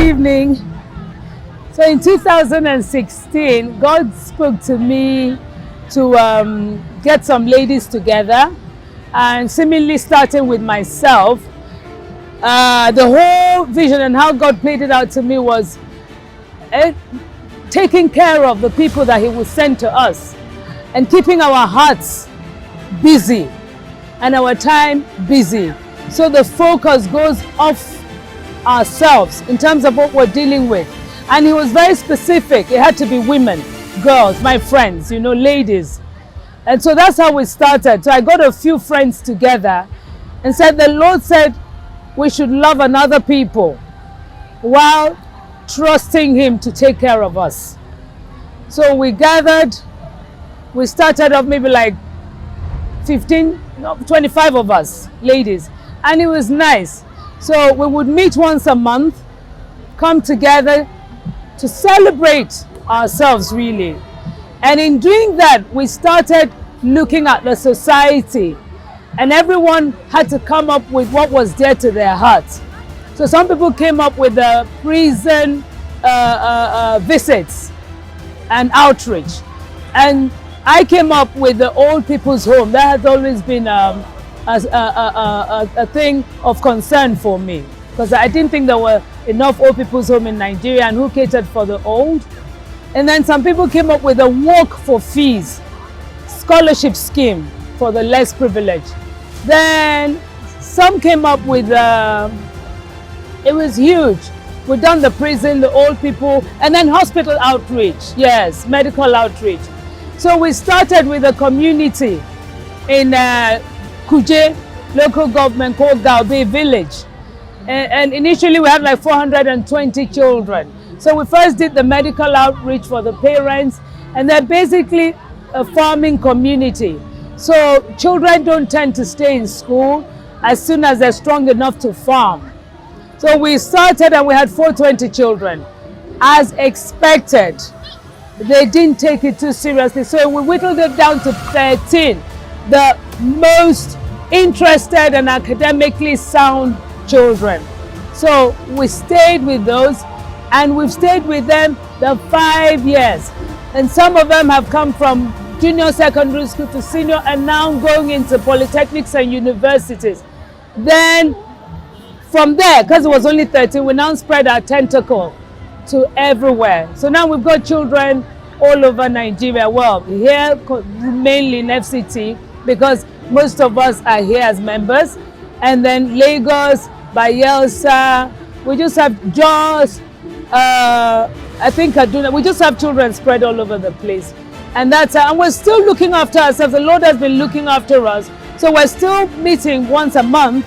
evening. So in 2016, God spoke to me to get some ladies together, and seemingly starting with myself. The whole vision and how God played it out to me was taking care of the people that He would send to us and keeping our hearts busy and our time busy. So the focus goes off ourselves in terms of what we're dealing with. And He was very specific. It had to be women, girls, my friends, you know, ladies. And so that's how we started. So I got a few friends together and said, the Lord said we should love another people while trusting Him to take care of us. So we gathered, we started off maybe like 25 of us, ladies. And it was nice. So we would meet once a month, come together to celebrate ourselves really. And in doing that, we started looking at the society, and everyone had to come up with what was dear to their hearts. So some people came up with the prison visits and outreach. And I came up with the old people's home. That has always been a thing of concern for me, because I didn't think there were enough old people's home in Nigeria, and who catered for the old. And then some people came up with a work for fees scholarship scheme for the less privileged. Then some came up with it was huge. We've done the prison, the old people, and then hospital outreach. Yes, medical outreach. So we started with a community in Kuje local government called Daobe village. And initially we had like 420 children. So we first did the medical outreach for the parents, and they're basically a farming community. So children don't tend to stay in school as soon as they're strong enough to farm. So we started and we had 420 children. As expected, they didn't take it too seriously. So we whittled it down to 13, the most interested and academically sound children. So we stayed with those, and we've stayed with them the 5 years. And some of them have come from junior secondary school to senior, and now going into polytechnics and universities. Then from there, because it was only 13, we now spread our tentacle to everywhere. So now we've got children all over Nigeria. Well, here mainly in FCT, because most of us are here as members. And then Lagos, Bayelsa, we just have Jos, I think Kaduna. We just have children spread all over the place. And that's and we're still looking after ourselves. The Lord has been looking after us. So we're still meeting once a month,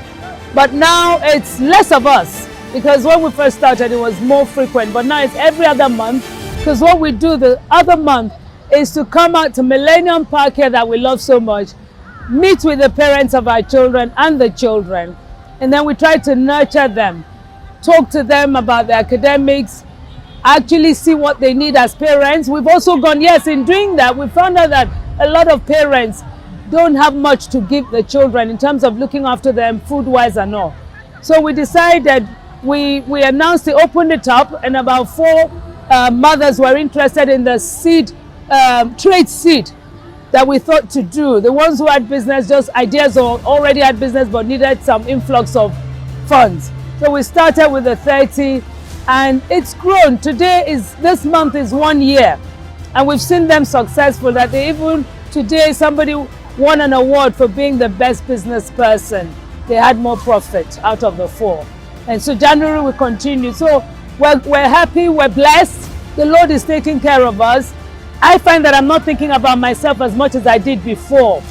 but now it's less of us, because when we first started it was more frequent, but now it's every other month, because what we do the other month is to come out to Millennium Park here that we love so much, meet with the parents of our children and the children, and then we try to nurture them, talk to them about their academics, actually see what they need as parents. We've also gone, yes, in doing that, we found out that a lot of parents don't have much to give the children in terms of looking after them food-wise and all. So we decided, we announced it, opened it up, and about 4 mothers were interested in the seed, trade seed that we thought to do. The ones who had business, just ideas, or already had business but needed some influx of funds. So we started with the 30, and it's grown. This month is 1 year, and we've seen them successful, that they even today somebody won an award for being the best business person. They had more profit out of the 4. And so January we continue. So we're happy, we're blessed. The Lord is taking care of us. I find that I'm not thinking about myself as much as I did before.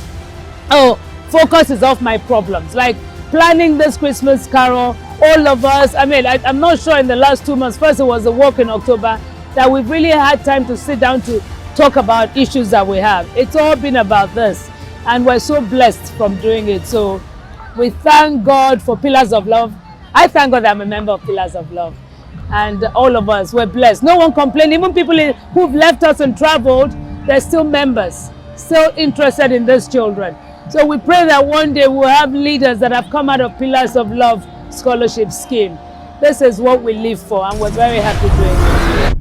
Focus is off my problems. Like planning this Christmas carol, all of us, I'm not sure in the last 2 months, first it was a walk in October, that we've really had time to sit down to talk about issues that we have. It's all been about this, and we're so blessed from doing it. So we thank God for Pillars of Love. I thank God that I'm a member of Pillars of Love. And all of us, we're blessed. No one complained. Even people who've left us and traveled, they're still members, still interested in these children. So we pray that one day we'll have leaders that have come out of Pillars of Love scholarship scheme. This is what we live for, and we're very happy doing it.